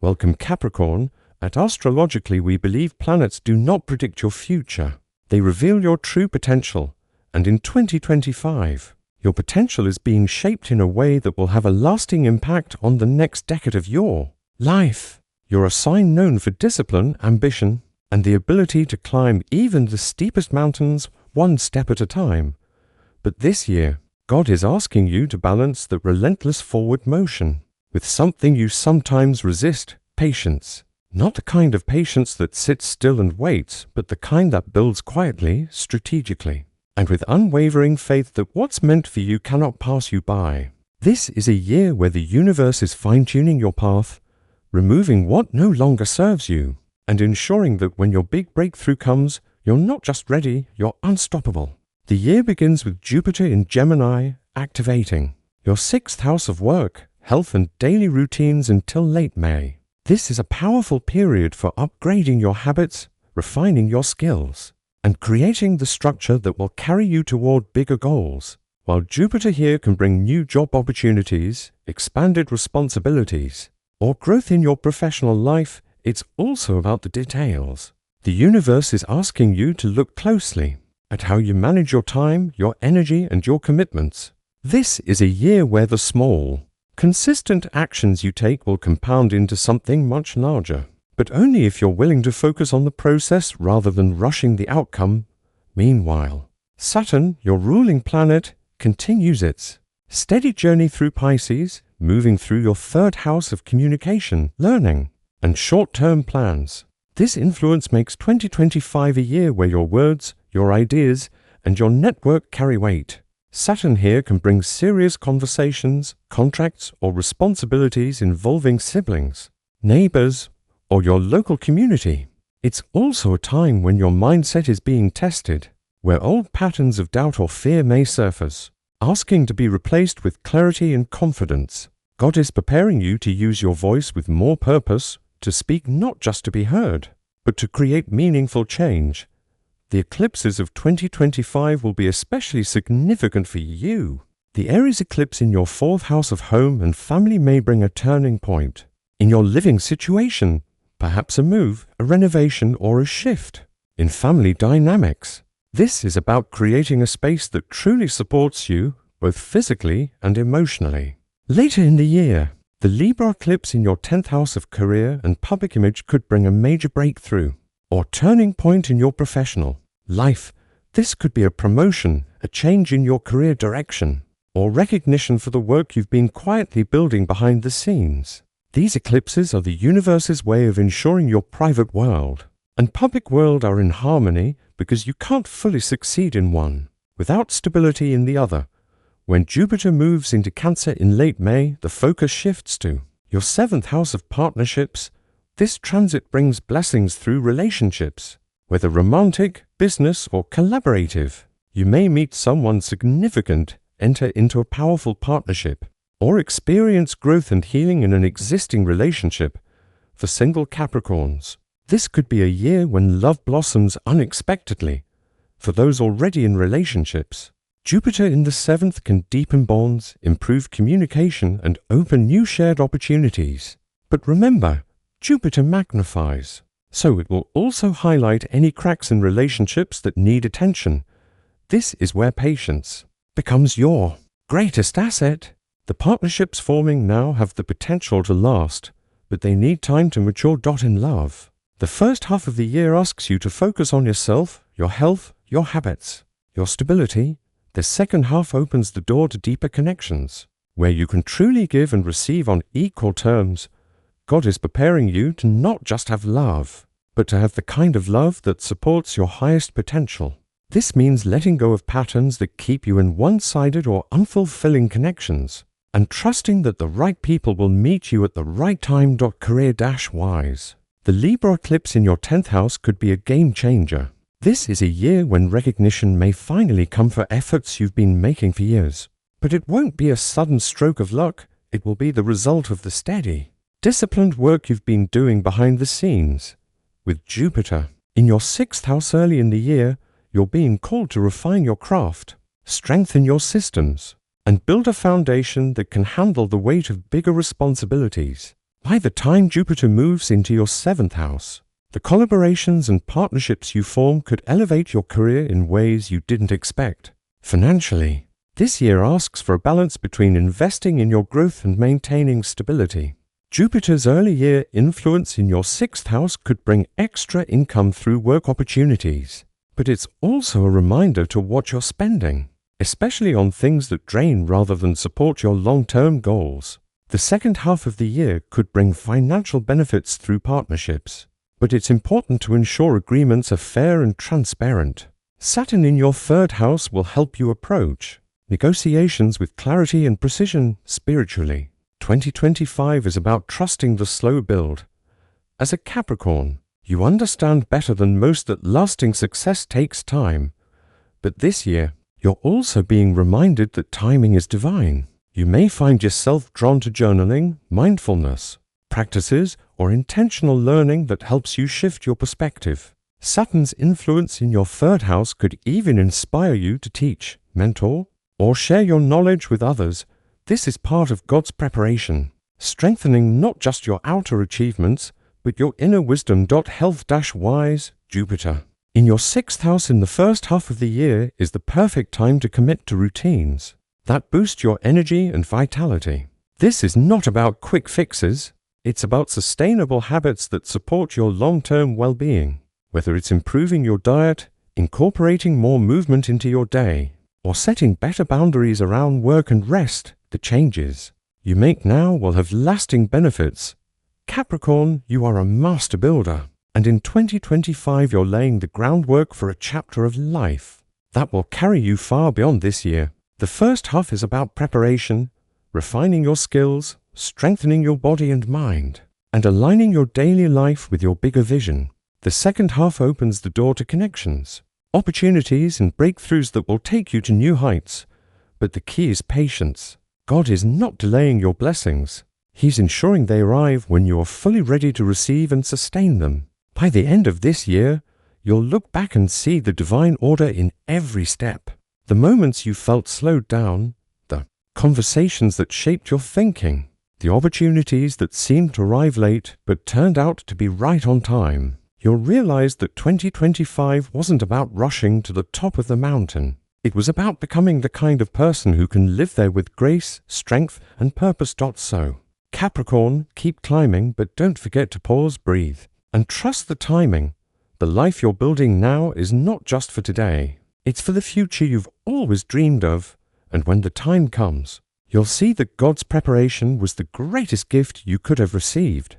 Welcome Capricorn. At Astrologically, we believe planets do not predict your future. They reveal your true potential. And in 2025, your potential is being shaped in a way that will have a lasting impact on the next decade of your life. You're a sign known for discipline, ambition, and the ability to climb even the steepest mountains one step at a time. But this year, God is asking you to balance the relentless forward motion with something you sometimes resist: patience. Not the kind of patience that sits still and waits, but the kind that builds quietly, strategically, and with unwavering faith that what's meant for you cannot pass you by. This is a year where the universe is fine-tuning your path, removing what no longer serves you, and ensuring that when your big breakthrough comes, you're not just ready, you're unstoppable. The year begins with Jupiter in Gemini activating your 6th house of work, health and daily routines until late May. This is a powerful period for upgrading your habits, refining your skills, and creating the structure that will carry you toward bigger goals. While Jupiter here can bring new job opportunities, expanded responsibilities, or growth in your professional life, it's also about the details. The universe is asking you to look closely at how you manage your time, your energy, and your commitments. This is a year where the small, consistent actions you take will compound into something much larger, but only if you're willing to focus on the process rather than rushing the outcome. Meanwhile, Saturn, your ruling planet, continues its steady journey through Pisces, moving through your 3rd house of communication, learning, and short-term plans. This influence makes 2025 a year where your words, your ideas, and your network carry weight. Saturn here can bring serious conversations, contracts, or responsibilities involving siblings, neighbors, or your local community. It's also a time when your mindset is being tested, where old patterns of doubt or fear may surface, asking to be replaced with clarity and confidence. God is preparing you to use your voice with more purpose, to speak not just to be heard, but to create meaningful change. The eclipses of 2025 will be especially significant for you. The Aries eclipse in your 4th house of home and family may bring a turning point in your living situation, perhaps a move, a renovation, or a shift in family dynamics. This is about creating a space that truly supports you, both physically and emotionally. Later in the year, the Libra eclipse in your 10th house of career and public image could bring a major breakthrough or turning point in your professional life. This could be a promotion, a change in your career direction, or recognition for the work you've been quietly building behind the scenes. These eclipses are the universe's way of ensuring your private world and public world are in harmony, because you can't fully succeed in one without stability in the other. When Jupiter moves into Cancer in late May, the focus shifts to your 7th house of partnerships. This transit brings blessings through relationships, whether romantic, business, or collaborative. You may meet someone significant, enter into a powerful partnership, or experience growth and healing in an existing relationship. For single Capricorns, this could be a year when love blossoms unexpectedly. For those already in relationships, Jupiter in the 7th can deepen bonds, improve communication, and open new shared opportunities. But remember, Jupiter magnifies, so it will also highlight any cracks in relationships that need attention. This is where patience becomes your greatest asset. The partnerships forming now have the potential to last, but they need time to mature. In love, the first half of the year asks you to focus on yourself, your health, your habits, your stability. The second half opens the door to deeper connections, where you can truly give and receive on equal terms. God is preparing you to not just have love, but to have the kind of love that supports your highest potential. This means letting go of patterns that keep you in one-sided or unfulfilling connections, and trusting that the right people will meet you at the right time. Career-wise, the Libra eclipse in your 10th house could be a game changer. This is a year when recognition may finally come for efforts you've been making for years. But it won't be a sudden stroke of luck. It will be the result of the steady, disciplined work you've been doing behind the scenes. With Jupiter in your 6th house early in the year, you're being called to refine your craft, strengthen your systems, and build a foundation that can handle the weight of bigger responsibilities. By the time Jupiter moves into your 7th house, the collaborations and partnerships you form could elevate your career in ways you didn't expect. Financially, this year asks for a balance between investing in your growth and maintaining stability. Jupiter's early year influence in your 6th house could bring extra income through work opportunities, but it's also a reminder to watch your spending, especially on things that drain rather than support your long-term goals. The second half of the year could bring financial benefits through partnerships, but it's important to ensure agreements are fair and transparent. Saturn in your 3rd house will help you approach negotiations with clarity and precision spiritually. 2025 is about trusting the slow build. As a Capricorn, you understand better than most that lasting success takes time. But this year, you're also being reminded that timing is divine. You may find yourself drawn to journaling, mindfulness practices, or intentional learning that helps you shift your perspective. Saturn's influence in your 3rd house could even inspire you to teach, mentor, or share your knowledge with others. This is part of God's preparation, strengthening not just your outer achievements, but your inner wisdom. Health-wise, Jupiter in your 6th house in the first half of the year is the perfect time to commit to routines that boost your energy and vitality. This is not about quick fixes, it's about sustainable habits that support your long-term well-being. Whether it's improving your diet, incorporating more movement into your day, or setting better boundaries around work and rest, the changes you make now will have lasting benefits. Capricorn, you are a master builder, and in 2025 you're laying the groundwork for a chapter of life that will carry you far beyond this year. The first half is about preparation, refining your skills, strengthening your body and mind, and aligning your daily life with your bigger vision. The second half opens the door to connections, opportunities and breakthroughs that will take you to new heights. But the key is patience. God is not delaying your blessings. He's ensuring they arrive when you are fully ready to receive and sustain them. By the end of this year, you'll look back and see the divine order in every step. The moments you felt slowed down, the conversations that shaped your thinking, the opportunities that seemed to arrive late but turned out to be right on time. You'll realize that 2025 wasn't about rushing to the top of the mountain. It was about becoming the kind of person who can live there with grace, strength, and purpose. So, Capricorn, keep climbing, but don't forget to pause, breathe, and trust the timing. The life you're building now is not just for today. It's for the future you've always dreamed of, and when the time comes, you'll see that God's preparation was the greatest gift you could have received.